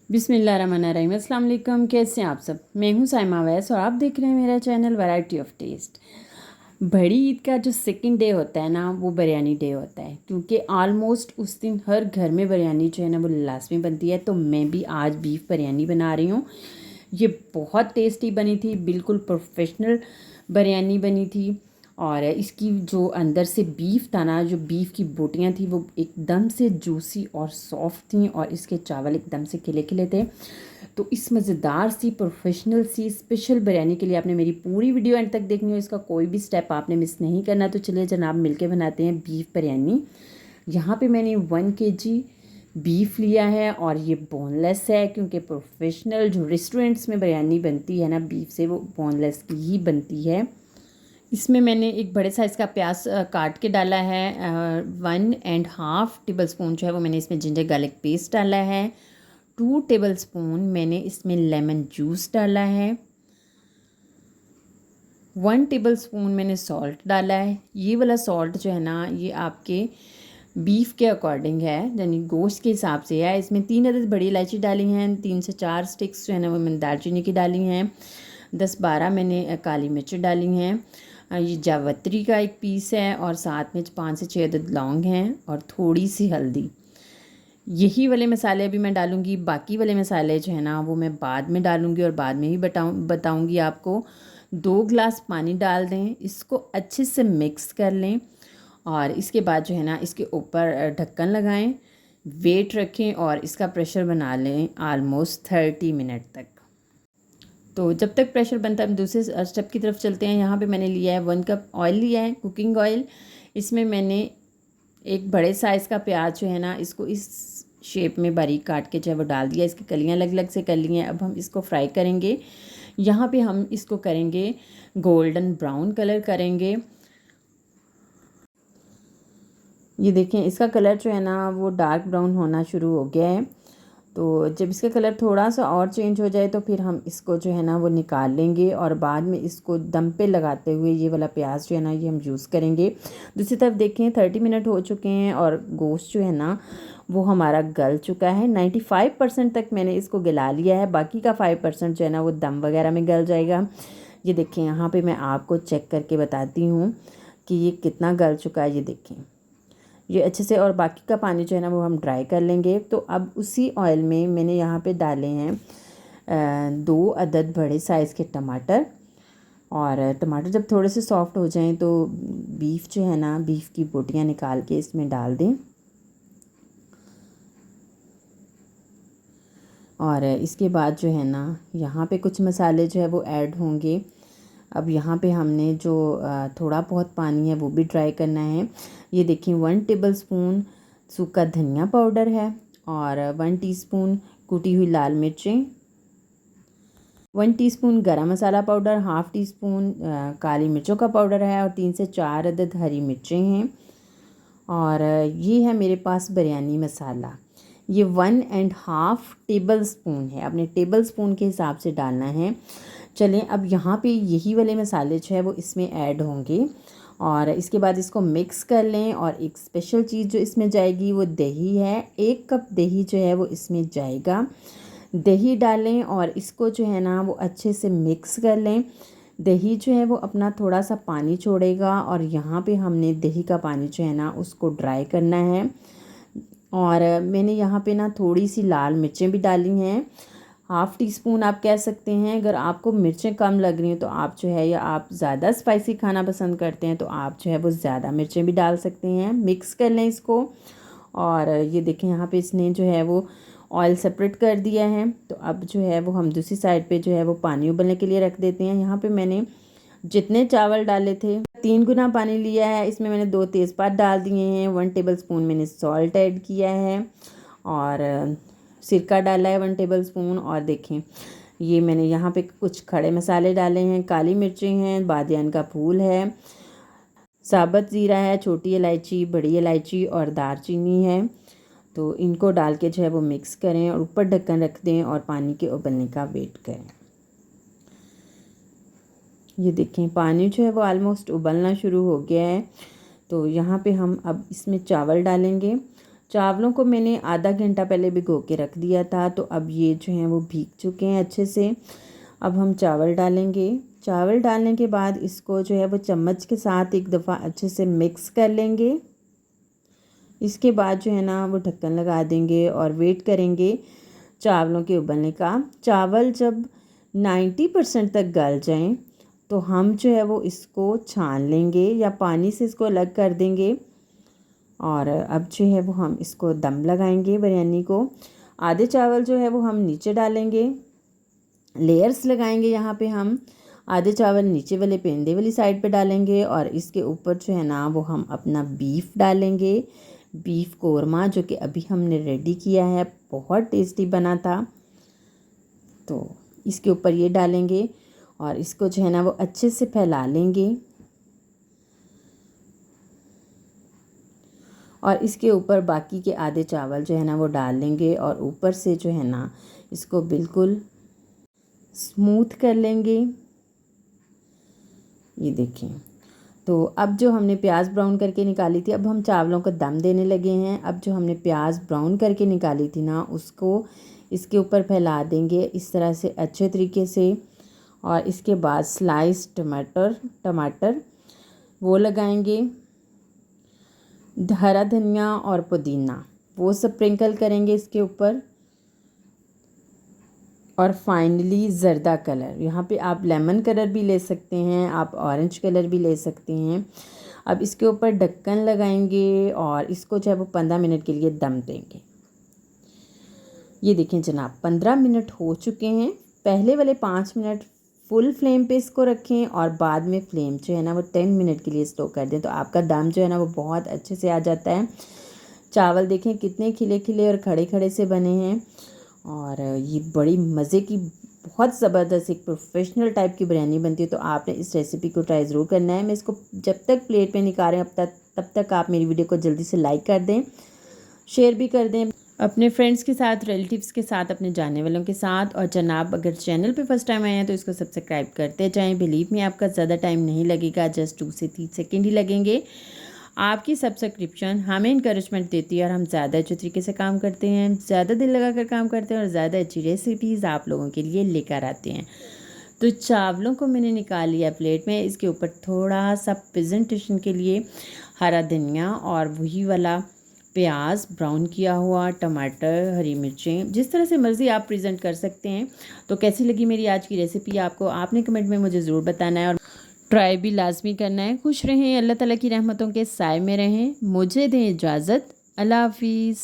बिस्मिल्लाहिर्रहमानिर्रहीम। अस्सलाम वालेकुम। कैसे हैं आप सब? मैं हूं साइमा वैस और आप देख रहे हैं मेरा चैनल वैरायटी ऑफ टेस्ट। बड़ी ईद का जो सेकंड डे होता है ना, वो बिरयानी डे होता है, क्योंकि आलमोस्ट उस दिन हर घर में बिरयानी जो है ना वो लाजमी बनती है। तो मैं भी आज बीफ बिरयानी बना रही हूँ। ये बहुत टेस्टी बनी थी, बिल्कुल प्रोफेशनल बिरयानी बनी थी। और इसकी जो अंदर से बीफ था ना, जो बीफ की बोटियां थी वो एकदम से जूसी और सॉफ्ट थी, और इसके चावल एकदम से खिले खिले थे। तो इस मज़ेदार सी प्रोफेशनल सी स्पेशल बिरयानी के लिए आपने मेरी पूरी वीडियो एंड तक देखनी हो, इसका कोई भी स्टेप आपने मिस नहीं करना। तो चलिए जनाब, मिलके बनाते हैं बीफ बिरयानी। यहाँ पे मैंने 1 kg बीफ लिया है और ये बोनलेस है, क्योंकि प्रोफेशनल जो रेस्टोरेंट्स में बिरयानी बनती है ना बीफ से, वो बोनलेस की ही बनती है। इसमें मैंने एक बड़े साइज़ का प्याज काट के डाला है। 1.5 टेबल स्पून जो है वो मैंने इसमें जिंजर गार्लिक पेस्ट डाला है। 2 टेबल स्पून मैंने इसमें लेमन जूस डाला है। 1 टेबल स्पून मैंने सॉल्ट डाला है। ये वाला सॉल्ट जो है ना, ये आपके बीफ के अकॉर्डिंग है, यानी गोश्त के हिसाब से है। इसमें 3 अदद बड़ी इलायची डाली हैं, 3 से 4 स्टिक्स जो है ना वो मैंने दालचीनी की डाली हैं। 10-12 मैंने काली मिर्च डाली हैं। ये जावित्री का एक पीस है, और साथ में 5 से 6 अदद लौंग हैं, और थोड़ी सी हल्दी। यही वाले मसाले अभी मैं डालूँगी। बाकी वाले मसाले जो है ना वो मैं बाद में डालूँगी, और बाद में ही बताऊँगी आपको। 2 गिलास पानी डाल दें, इसको अच्छे से मिक्स कर लें, और इसके बाद जो है ना इसके ऊपर ढक्कन लगाएं, वेट रखें, और इसका प्रेशर बना लें आलमोस्ट 30 मिनट तक। तो जब तक प्रेशर बनता है हम दूसरे स्टेप की तरफ चलते हैं। यहाँ पे मैंने लिया है 1 कप ऑयल लिया है, कुकिंग ऑयल। इसमें मैंने एक बड़े साइज़ का प्याज जो है ना, इसको इस शेप में बारीक काट के जो है वो डाल दिया। इसकी कलियाँ अलग अलग से कर ली हैं। अब हम इसको फ्राई करेंगे। यहाँ पे हम इसको करेंगे गोल्डन ब्राउन कलर करेंगे। ये देखें, इसका कलर जो है ना वो डार्क ब्राउन होना शुरू हो गया है। तो जब इसका कलर थोड़ा सा और चेंज हो जाए तो फिर हम इसको जो है ना वो निकाल लेंगे, और बाद में इसको दम पे लगाते हुए ये वाला प्याज जो है ना ये हम यूज़ करेंगे। दूसरी तरफ देखें, 30 मिनट हो चुके हैं, और गोश्त जो है ना वो हमारा गल चुका है। 95% तक मैंने इसको गला लिया है, बाकी का 5% जो है ना वो दम वगैरह में गल जाएगा। ये देखें, यहाँ पर मैं आपको चेक करके बताती हूँ कि ये कितना गल चुका है। ये देखें, ये अच्छे से, और बाकी का पानी जो है ना वो हम ड्राई कर लेंगे। तो अब उसी ऑयल में मैंने यहाँ पे डाले हैं 2 अदद बड़े साइज़ के टमाटर। और टमाटर जब थोड़े से सॉफ्ट हो जाएं तो बीफ जो है ना, बीफ की बोटियाँ निकाल के इसमें डाल दें। और इसके बाद जो है ना यहाँ पे कुछ मसाले जो है वो ऐड होंगे। अब यहाँ पे हमने जो थोड़ा बहुत पानी है वो भी ड्राई करना है। ये देखिए, 1 टेबल स्पून सूखा धनिया पाउडर है, और 1 टीस्पून कुटी हुई लाल मिर्चें, 1 टीस्पून गरम मसाला पाउडर, हाफ़ टी स्पून काली मिर्चों का पाउडर है, और 3 से 4 अदद हरी मिर्चें हैं। और ये है मेरे पास बिरयानी मसाला। ये 1.5 टेबल स्पून है, अपने टेबल स्पून के हिसाब से डालना है। चलें, अब यहाँ पे यही वाले मसाले जो है वो इसमें ऐड होंगे, और इसके बाद इसको मिक्स कर लें। और एक स्पेशल चीज़ जो इसमें जाएगी वो दही है। 1 कप दही जो है वो इसमें जाएगा। दही डालें और इसको जो है ना वो अच्छे से मिक्स कर लें। दही जो है वो अपना थोड़ा सा पानी छोड़ेगा, और यहाँ पे हमने दही का पानी जो है ना उसको ड्राई करना है। और मैंने यहाँ पे ना थोड़ी सी लाल मिर्चें भी डाली हैं, हाफ़ टी स्पून आप कह सकते हैं। अगर आपको मिर्चें कम लग रही हैं तो आप जो है, या आप ज़्यादा स्पाइसी खाना पसंद करते हैं तो आप जो है वो ज़्यादा मिर्चें भी डाल सकते हैं। मिक्स कर लें इसको। और ये देखें, यहाँ पे इसने जो है वो ऑयल सेपरेट कर दिया है। तो अब जो है वो हम दूसरी साइड पे जो है वो पानी उबलने के लिए रख देते हैं। यहाँ पे मैंने जितने चावल डाले थे 3 गुना पानी लिया है। इसमें मैंने 2 तेज़पात डाल दिए हैं, 1 टेबल स्पून मैंने सॉल्ट ऐड किया है, और सिरका डाला है 1 टेबल स्पून। और देखें, ये मैंने यहाँ पे कुछ खड़े मसाले डाले हैं। काली मिर्चें हैं, बादियान का फूल है, साबुत ज़ीरा है, छोटी इलायची, बड़ी इलायची और दालचीनी है। तो इनको डाल के जो है वो मिक्स करें, और ऊपर ढक्कन रख दें, और पानी के उबलने का वेट करें। ये देखें, पानी जो है वो आलमोस्ट उबलना शुरू हो गया है। तो यहाँ पे हम अब इसमें चावल डालेंगे। चावलों को मैंने आधा घंटा पहले भिगो के रख दिया था, तो अब ये जो हैं वो भीग चुके हैं अच्छे से। अब हम चावल डालेंगे। चावल डालने के बाद इसको जो है वो चम्मच के साथ एक दफ़ा अच्छे से मिक्स कर लेंगे। इसके बाद जो है ना वो ढक्कन लगा देंगे और वेट करेंगे चावलों के उबलने का। चावल जब 90% तक गल जाएं तो हम जो है वो इसको छान लेंगे या पानी से इसको अलग कर देंगे। और अब जो है वो हम इसको दम लगाएंगे बिरयानी को। आधे चावल जो है वो हम नीचे डालेंगे, लेयर्स लगाएंगे। यहाँ पे हम आधे चावल नीचे वाले पेंदे वाली साइड पे डालेंगे और इसके ऊपर जो है ना वो हम अपना बीफ डालेंगे, बीफ कोरमा, जो कि अभी हमने रेडी किया है, बहुत टेस्टी बना था। तो इसके ऊपर ये डालेंगे और इसको जो है ना वो अच्छे से फैला लेंगे और इसके ऊपर बाकी के आधे चावल जो है ना वो डाल लेंगे और ऊपर से जो है ना इसको बिल्कुल स्मूथ कर लेंगे। ये देखें। तो अब जो हमने प्याज ब्राउन करके निकाली थी, अब हम चावलों को दम देने लगे हैं। अब जो हमने प्याज ब्राउन करके निकाली थी ना उसको इसके ऊपर फैला देंगे इस तरह से अच्छे तरीके से। और इसके बाद स्लाइस टमाटर वो लगाएंगे, हरा धनिया और पुदीना वो स्प्रिंकल करेंगे इसके ऊपर। और फाइनली ज़र्दा कलर, यहाँ पे आप लेमन कलर भी ले सकते हैं, आप ऑरेंज कलर भी ले सकते हैं। अब इसके ऊपर ढक्कन लगाएंगे और इसको जो है वो 15 मिनट के लिए दम देंगे। ये देखें जनाब 15 मिनट हो चुके हैं। पहले वाले 5 मिनट फुल फ्लेम पे इसको रखें और बाद में फ्लेम जो है ना वो 10 मिनट के लिए स्लो कर दें, तो आपका दम जो है ना वो बहुत अच्छे से आ जाता है। चावल देखें कितने खिले खिले और खड़े खड़े से बने हैं और ये बड़ी मज़े की, बहुत ज़बरदस्त एक प्रोफेशनल टाइप की बिरयानी बनती है। तो आपने इस रेसिपी को ट्राई ज़रूर करना है। मैं इसको जब तक प्लेट में निकालें तब तक आप मेरी वीडियो को जल्दी से लाइक कर दें, शेयर भी कर दें अपने फ्रेंड्स के साथ, रिलेटिव्स के साथ, अपने जानने वालों के साथ। और जनाब अगर चैनल पे फर्स्ट टाइम आए हैं तो इसको सब्सक्राइब करते जाएं। बिलीव में आपका ज़्यादा टाइम नहीं लगेगा, जस्ट 2 से 3 सेकेंड ही लगेंगे। आपकी सब्सक्रिप्शन हमें इंकरेजमेंट देती है और हम ज़्यादा अच्छे तरीके से काम करते हैं, ज़्यादा दिल लगा कर काम करते हैं और ज़्यादा अच्छी रेसिपीज़ आप लोगों के लिए लेकर आते हैं। तो चावलों को मैंने निकाल लिया प्लेट में। इसके ऊपर थोड़ा सा प्रेजेंटेशन के लिए हरा धनिया और वही वाला प्याज ब्राउन किया हुआ, टमाटर, हरी मिर्चें, जिस तरह से मर्ज़ी आप प्रेजेंट कर सकते हैं। तो कैसी लगी मेरी आज की रेसिपी आपको, आपने कमेंट में मुझे ज़रूर बताना है और ट्राई भी लाजमी करना है। खुश रहें, अल्लाह ताला की रहमतों के साए में रहें। मुझे दें इजाज़त। अल्लाह हाफिज़।